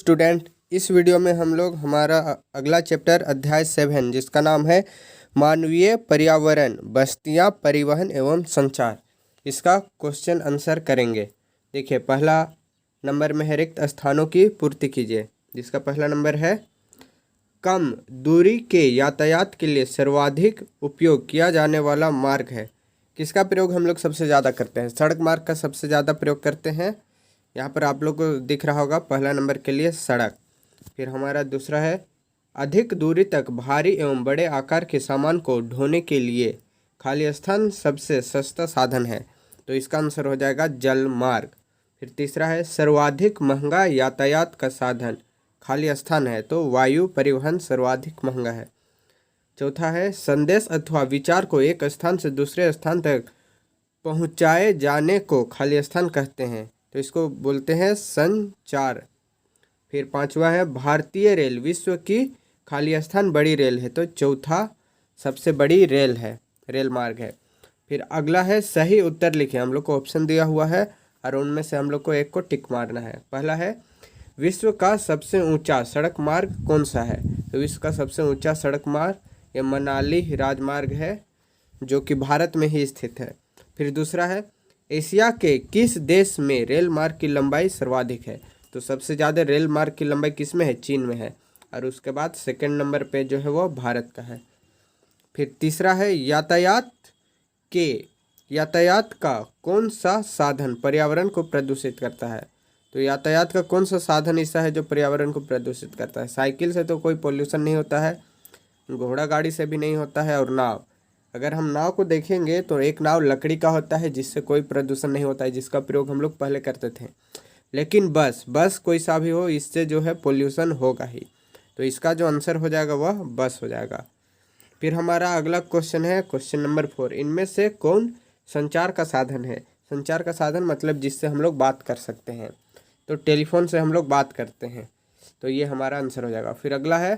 Student, इस video में हम लोग हमारा अगला चैप्टर अध्याय 7 जिसका नाम है मानवीय पर्यावरण, बस्तियां, परिवहन एवं संचार, इसका क्वेश्चन आंसर करेंगे। देखिए, पहला नंबर में है रिक्त स्थानों की पूर्ति कीजिए, जिसका पहला नंबर है कम दूरी के यातायात के लिए सर्वाधिक उपयोग किया जाने वाला मार्ग है। किसका प्रयोग हम लोग सबसे ज़्यादा करते हैं? सड़क मार्ग का सबसे ज़्यादा प्रयोग करते हैं। यहाँ पर आप लोग को दिख रहा होगा पहला नंबर के लिए सड़क। फिर हमारा दूसरा है अधिक दूरी तक भारी एवं बड़े आकार के सामान को ढोने के लिए खाली स्थान सबसे सस्ता साधन है, तो इसका आंसर हो जाएगा जल मार्ग। फिर तीसरा है सर्वाधिक महंगा यातायात का साधन खाली स्थान है, तो वायु परिवहन सर्वाधिक महंगा है। चौथा है संदेश अथवा विचार को एक स्थान से दूसरे स्थान तक पहुंचाए जाने को खाली स्थान कहते हैं, तो इसको बोलते हैं संचार। फिर पांचवा है भारतीय रेल विश्व की खाली स्थान बड़ी रेल है, तो चौथा सबसे बड़ी रेल है, रेल मार्ग है। फिर अगला है सही उत्तर लिखें। हम लोग को ऑप्शन दिया हुआ है और उनमें से हम लोग को एक को टिक मारना है। पहला है विश्व का सबसे ऊंचा सड़क मार्ग कौन सा है? तो विश्व का सबसे ऊंचा सड़क मार्ग ये मनाली राजमार्ग है, जो कि भारत में ही स्थित है। फिर दूसरा है एशिया के किस देश में रेल मार्ग की लंबाई सर्वाधिक है? तो सबसे ज़्यादा रेल मार्ग की लंबाई किस में है? चीन में है, और उसके बाद सेकंड नंबर पे जो है वो भारत का है। फिर तीसरा है यातायात का कौन सा साधन पर्यावरण को प्रदूषित करता है? तो यातायात का कौन सा साधन ऐसा है जो पर्यावरण को प्रदूषित करता है? साइकिल से तो कोई पोल्यूशन नहीं होता है, घोड़ा गाड़ी से भी नहीं होता है, और नाव, अगर हम नाव को देखेंगे तो एक नाव लकड़ी का होता है जिससे कोई प्रदूषण नहीं होता है, जिसका प्रयोग हम लोग पहले करते थे। लेकिन बस कोई सा भी हो, इससे जो है पोल्यूशन होगा ही, तो इसका जो आंसर हो जाएगा वह बस हो जाएगा। फिर हमारा अगला क्वेश्चन है क्वेश्चन नंबर 4, इनमें से कौन संचार का साधन है? संचार का साधन मतलब जिससे हम लोग बात कर सकते हैं, तो टेलीफोन से हम लोग बात करते हैं, तो ये हमारा आंसर हो जाएगा। फिर अगला है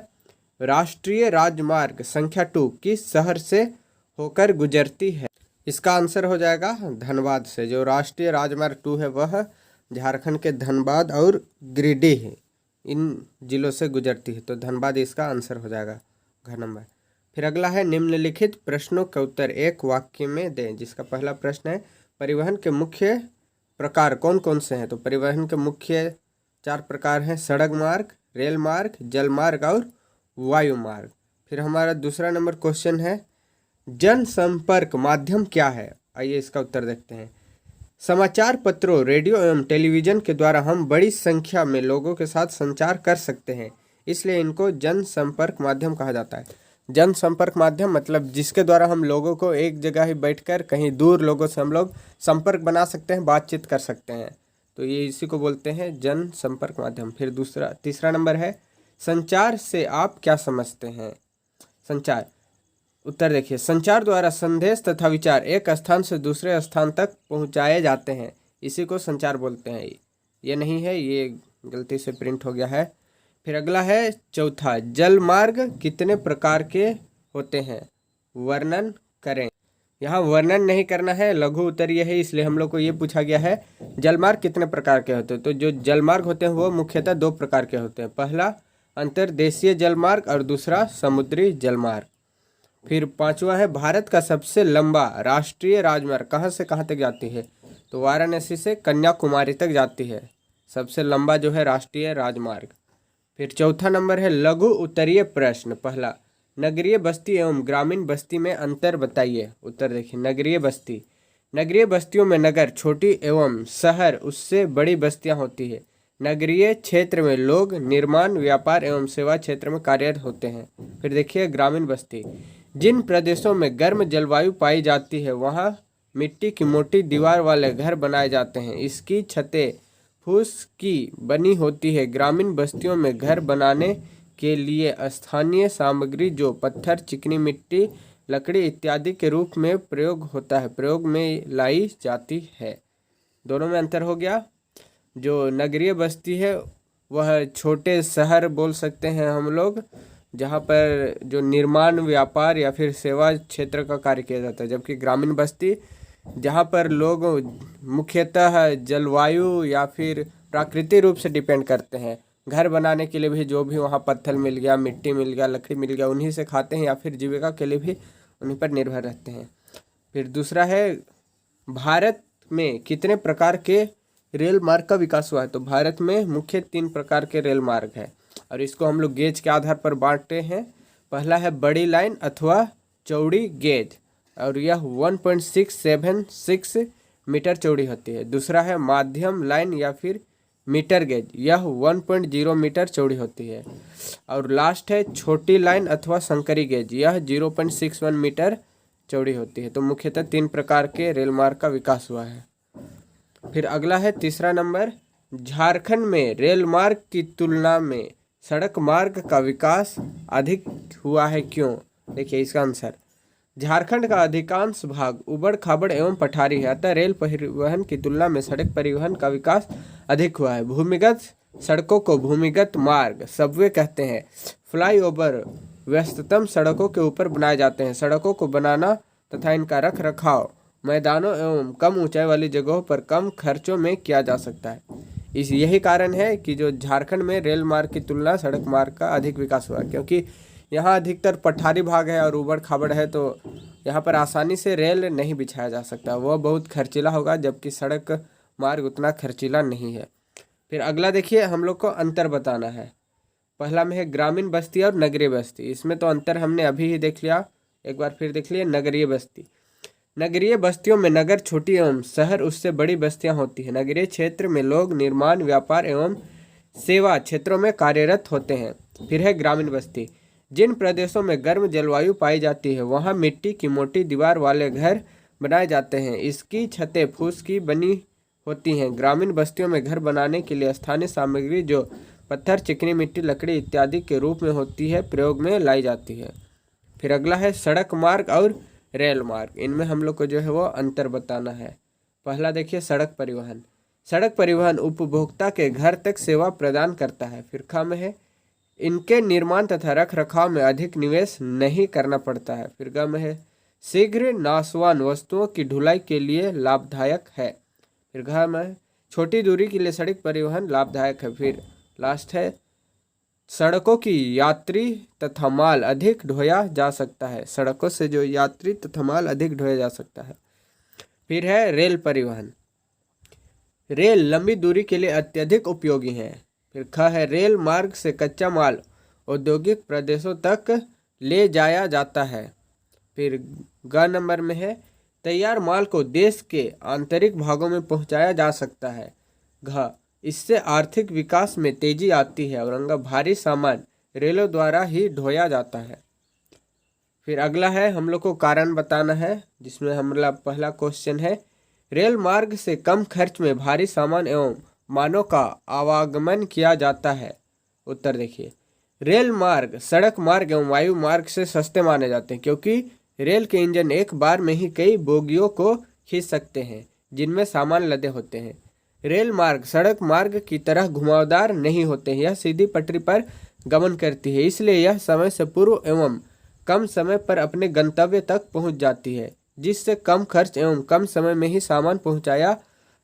राष्ट्रीय राजमार्ग संख्या 2 किस शहर से होकर गुजरती है? इसका आंसर हो जाएगा धनबाद से। जो राष्ट्रीय राजमार्ग 2 है वह झारखंड के धनबाद और गिरिडीह इन जिलों से गुजरती है, तो धनबाद इसका आंसर हो जाएगा घ नंबर। फिर अगला है निम्नलिखित प्रश्नों का उत्तर एक वाक्य में दें, जिसका पहला प्रश्न है परिवहन के मुख्य प्रकार कौन कौन से हैं? तो परिवहन के मुख्य 4 प्रकार हैं, सड़क मार्ग, रेल मार्ग, जल मार्ग और वायु मार्ग। फिर हमारा दूसरा नंबर क्वेश्चन है जनसंपर्क माध्यम क्या है? आइए इसका उत्तर देखते हैं। समाचार पत्रों, रेडियो एवं टेलीविज़न के द्वारा हम बड़ी संख्या में लोगों के साथ संचार कर सकते हैं, इसलिए इनको जनसंपर्क माध्यम कहा जाता है। जनसंपर्क माध्यम मतलब जिसके द्वारा हम लोगों को एक जगह ही बैठकर कहीं दूर लोगों से हम लोग संपर्क बना सकते हैं, बातचीत कर सकते हैं, तो ये इसी को बोलते हैं जनसंपर्क माध्यम। फिर तीसरा नंबर है संचार से आप क्या समझते हैं? संचार, उत्तर देखिए, संचार द्वारा संदेश तथा विचार एक स्थान से दूसरे स्थान तक पहुंचाए जाते हैं, इसी को संचार बोलते हैं। ये नहीं है, ये गलती से प्रिंट हो गया है। फिर अगला है चौथा, जल मार्ग कितने प्रकार के होते हैं? वर्णन करें। यहाँ वर्णन नहीं करना है, लघु उत्तरीय है, इसलिए हम लोग को ये पूछा गया है जलमार्ग कितने प्रकार के होते हैं। तो जो जलमार्ग होते हैं वो मुख्यतः 2 प्रकार के होते हैं, पहला अंतर्देशीय जलमार्ग और दूसरा समुद्री जलमार्ग। फिर पांचवा है भारत का सबसे लंबा राष्ट्रीय राजमार्ग कहाँ से कहाँ तक जाती है? तो वाराणसी से कन्याकुमारी तक जाती है, सबसे लंबा जो है राष्ट्रीय राजमार्ग। फिर चौथा नंबर है लघु उत्तरीय प्रश्न। पहला, नगरीय बस्ती एवं ग्रामीण बस्ती में अंतर बताइए। उत्तर देखिए, नगरीय बस्तियों में नगर छोटी एवं शहर उससे बड़ी बस्तियां होती है। नगरीय क्षेत्र में लोग निर्माण, व्यापार एवं सेवा क्षेत्र में कार्यरत होते हैं। फिर देखिए ग्रामीण बस्ती, जिन प्रदेशों में गर्म जलवायु पाई जाती है वहाँ मिट्टी की मोटी दीवार वाले घर बनाए जाते हैं, इसकी छतें फूस की बनी होती है। ग्रामीण बस्तियों में घर बनाने के लिए स्थानीय सामग्री जो पत्थर, चिकनी मिट्टी, लकड़ी इत्यादि के रूप में प्रयोग में लाई जाती है। दोनों में अंतर हो गया। जो नगरीय बस्ती है वह छोटे शहर बोल सकते हैं हम लोग, जहाँ पर जो निर्माण, व्यापार या फिर सेवा क्षेत्र का कार्य किया जाता है, जबकि ग्रामीण बस्ती जहाँ पर लोग मुख्यतः जलवायु या फिर प्राकृतिक रूप से डिपेंड करते हैं, घर बनाने के लिए भी जो भी वहाँ पत्थर मिल गया, मिट्टी मिल गया, लकड़ी मिल गया, उन्हीं से खाते हैं या फिर जीविका के लिए भी उन्हीं पर निर्भर रहते हैं। फिर दूसरा है, भारत में कितने प्रकार के रेल मार्ग का विकास हुआ है? तो भारत में मुख्य 3 प्रकार के रेल मार्ग है और इसको हम लोग गेज के आधार पर बांटते हैं। पहला है बड़ी लाइन अथवा चौड़ी गेज और यह 1.676 मीटर चौड़ी होती है। दूसरा है माध्यम लाइन या फिर मीटर गेज, यह 1.0 मीटर चौड़ी होती है। और लास्ट है छोटी लाइन अथवा संकरी गेज, यह 0.61 मीटर चौड़ी होती है। तो मुख्यतः 3 प्रकार के रेल मार्ग का विकास हुआ है। फिर अगला है तीसरा नंबर, झारखंड में रेल मार्ग की तुलना में सड़क मार्ग का विकास अधिक हुआ है, क्यों? देखिए इसका आंसर, झारखंड का अधिकांश भाग उबड़ खाबड़ एवं पठारी है, अतः रेल परिवहन की तुलना में सड़क परिवहन का विकास अधिक हुआ है। भूमिगत सड़कों को भूमिगत मार्ग, सबवे कहते हैं। फ्लाईओवर व्यस्ततम सड़कों के ऊपर बनाए जाते हैं। सड़कों को बनाना तथा इनका रख रखाव मैदानों एवं कम ऊंचाई वाली जगहों पर कम खर्चों में किया जा सकता है। यही कारण है कि जो झारखंड में रेल मार्ग की तुलना सड़क मार्ग का अधिक विकास हुआ, क्योंकि यहाँ अधिकतर पठारी भाग है और ऊबड़ खाबड़ है, तो यहाँ पर आसानी से रेल नहीं बिछाया जा सकता, वह बहुत खर्चीला होगा, जबकि सड़क मार्ग उतना खर्चीला नहीं है। फिर अगला देखिए, हम लोग को अंतर बताना है। पहला में है ग्रामीण बस्ती और नगरीय बस्ती। इसमें तो अंतर हमने अभी ही देख लिया, एक बार फिर देख लिए। नगरीय बस्ती, नगरीय बस्तियों में नगर छोटी एवं शहर उससे बड़ी बस्तियां होती हैं। नगरीय क्षेत्र में लोग निर्माण, व्यापार एवं सेवा क्षेत्रों में कार्यरत होते हैं। फिर है ग्रामीण बस्ती, जिन प्रदेशों में गर्म जलवायु पाई जाती है वहाँ मिट्टी की मोटी दीवार वाले घर बनाए जाते हैं। इसकी छतें फूस की बनी होती हैं। ग्रामीण बस्तियों में घर बनाने के लिए स्थानीय सामग्री जो पत्थर, चिकनी मिट्टी, लकड़ी इत्यादि के रूप में होती है प्रयोग में लाई जाती है। फिर अगला है सड़क मार्ग और रेल मार्ग। इनमें हम लोग को जो है वो अंतर बताना है। पहला देखिए सड़क परिवहन। सड़क परिवहन उपभोक्ता के घर तक सेवा प्रदान करता है। फिर ख में है इनके निर्माण तथा रख रखाव में अधिक निवेश नहीं करना पड़ता है। फिर ग में है शीघ्र नाशवान वस्तुओं की ढुलाई के लिए लाभदायक है। फिर घ में छोटी दूरी के लिए सड़क परिवहन लाभदायक है। फिर लास्ट है सड़कों की यात्री तथा माल अधिक ढोया जा सकता है। सड़कों से जो यात्री तथा माल अधिक ढोया जा सकता है। फिर है रेल परिवहन। रेल लंबी दूरी के लिए अत्यधिक उपयोगी है। फिर ख है रेल मार्ग से कच्चा माल औद्योगिक प्रदेशों तक ले जाया जाता है। फिर ग नंबर में है तैयार माल को देश के आंतरिक भागों में पहुंचाया जा सकता है। घ इससे आर्थिक विकास में तेजी आती है। और भारी सामान रेलों द्वारा ही ढोया जाता है। फिर अगला है हम लोग को कारण बताना है, जिसमें हमारा पहला क्वेश्चन है रेल मार्ग से कम खर्च में भारी सामान एवं मानव का आवागमन किया जाता है। उत्तर देखिए, रेल मार्ग सड़क मार्ग एवं वायु मार्ग से सस्ते माने जाते हैं, क्योंकि रेल के इंजन एक बार में ही कई बोगियों को खींच सकते हैं जिनमें सामान लदे होते हैं। रेल मार्ग सड़क मार्ग की तरह घुमावदार नहीं होते हैं, यह सीधी पटरी पर गमन करती है, इसलिए यह समय से पूर्व एवं कम समय पर अपने गंतव्य तक पहुंच जाती है, जिससे कम खर्च एवं कम समय में ही सामान पहुंचाया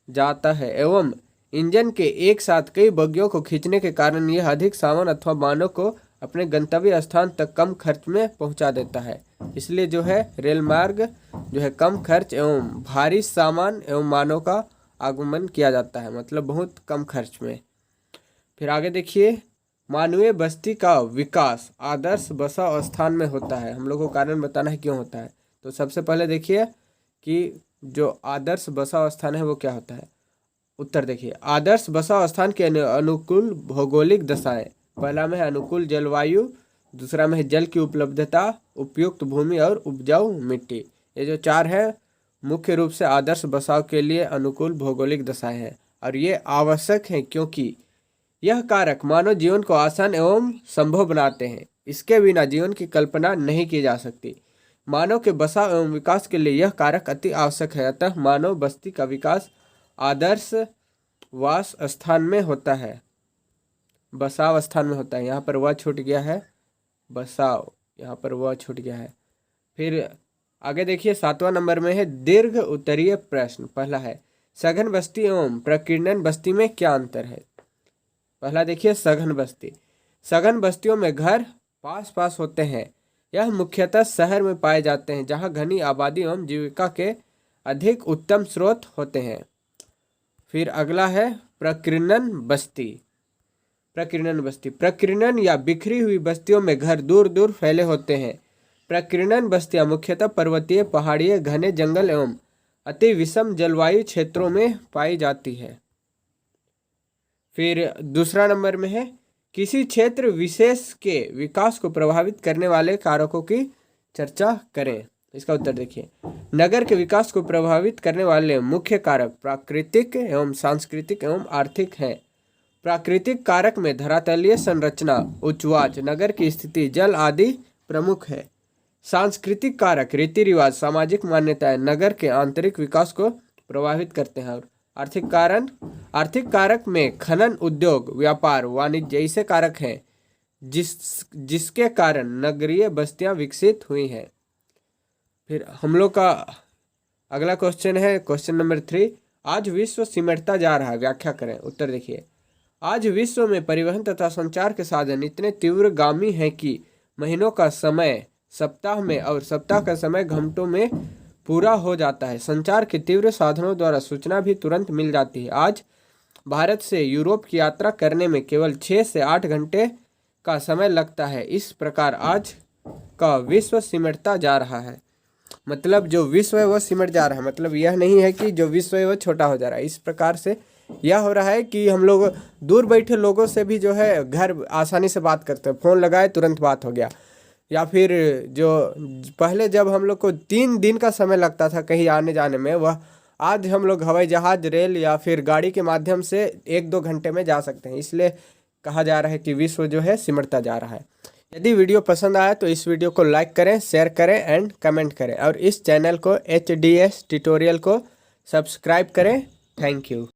जाता है। एवं इंजन के एक साथ कई बोगियों को खींचने के कारण यह अधिक सामान अथवा मानव को अपने गंतव्य स्थान तक कम खर्च में पहुंचा देता है। इसलिए जो है रेल मार्ग जो है कम खर्च एवं भारी सामान एवं मानव का आगमन किया जाता है, मतलब बहुत कम खर्च में। फिर आगे देखिए, मानवीय बस्ती का विकास आदर्श बसाव स्थान में होता है। हम लोग को कारण बताना है क्यों होता है। तो सबसे पहले देखिए कि जो आदर्श बसाव स्थान है वो क्या होता है। उत्तर देखिए, आदर्श बसाव स्थान के अनुकूल भौगोलिक दशाएं। पहला में है अनुकूल जलवायु, दूसरा में है जल की उपलब्धता, उपयुक्त भूमि और उपजाऊ मिट्टी। ये जो 4 है मुख्य रूप से आदर्श बसाव के लिए अनुकूल भौगोलिक दशाएं हैं, और ये आवश्यक हैं क्योंकि यह कारक मानव जीवन को आसान एवं संभव बनाते हैं। इसके बिना जीवन की कल्पना नहीं की जा सकती। मानव के बसाव एवं विकास के लिए यह कारक अति आवश्यक है। अतः मानव बस्ती का विकास आदर्श वास स्थान में होता है, बसाव स्थान में होता है। यहाँ पर वह छूट गया है, बसाव, यहाँ पर वह छूट गया है। फिर आगे देखिए 7वां नंबर में है दीर्घ उत्तरीय प्रश्न। पहला है सघन बस्ती एवं प्रकीर्णन बस्ती में क्या अंतर है। पहला देखिए सघन बस्ती। सघन बस्तियों में घर पास पास होते हैं। यह मुख्यतः शहर में पाए जाते हैं जहाँ घनी आबादी एवं जीविका के अधिक उत्तम स्रोत होते हैं। फिर अगला है प्रकीर्णन बस्ती। प्रकीर्णन बस्ती, प्रकीर्णन या बिखरी हुई बस्तियों में घर दूर दूर फैले होते हैं। प्रकीर्णन बस्तियां मुख्यतः पर्वतीय, पहाड़ीय, घने जंगल एवं अति विषम जलवायु क्षेत्रों में पाई जाती है। फिर दूसरा नंबर में है किसी क्षेत्र विशेष के विकास को प्रभावित करने वाले कारकों की चर्चा करें। इसका उत्तर देखिए, नगर के विकास को प्रभावित करने वाले मुख्य कारक प्राकृतिक एवं सांस्कृतिक एवं आर्थिक हैं। प्राकृतिक कारक में धरातलीय संरचना, उच्चवाच, नगर की स्थिति, जल आदि प्रमुख है। सांस्कृतिक कारक रीति रिवाज, सामाजिक मान्यताएं नगर के आंतरिक विकास को प्रभावित करते हैं। और आर्थिक कारक में खनन, उद्योग, व्यापार, वाणिज्य ऐसे कारक हैं जिसके कारण नगरीय बस्तियां विकसित हुई हैं। फिर हम लोग का अगला क्वेश्चन है क्वेश्चन नंबर 3, आज विश्व सिमटता जा रहा है, व्याख्या करें। उत्तर देखिए, आज विश्व में परिवहन तथा संचार के साधन इतने तीव्रगामी हैं कि महीनों का समय सप्ताह में और सप्ताह का समय घंटों में पूरा हो जाता है। संचार के तीव्र साधनों द्वारा सूचना भी तुरंत मिल जाती है। आज भारत से यूरोप की यात्रा करने में केवल 6 से 8 घंटे का समय लगता है। इस प्रकार आज का विश्व सिमटता जा रहा है। मतलब जो विश्व है वो सिमट जा रहा है, मतलब यह नहीं है कि जो विश्व है वो छोटा हो जा रहा है। इस प्रकार से यह हो रहा है कि हम लोग दूर बैठे लोगों से भी जो है घर आसानी से बात करते हैं, फ़ोन लगाए तुरंत बात हो गया। या फिर जो पहले जब हम लोग को 3 दिन का समय लगता था कहीं आने जाने में, वह आज हम लोग हवाई जहाज़, रेल या फिर गाड़ी के माध्यम से 1-2 घंटे में जा सकते हैं। इसलिए कहा जा रहा है कि विश्व जो है सिमटता जा रहा है। यदि वीडियो पसंद आया तो इस वीडियो को लाइक करें, शेयर करें एंड कमेंट करें और इस चैनल को HDS ट्यूटोरियल को सब्सक्राइब करें। Thank you.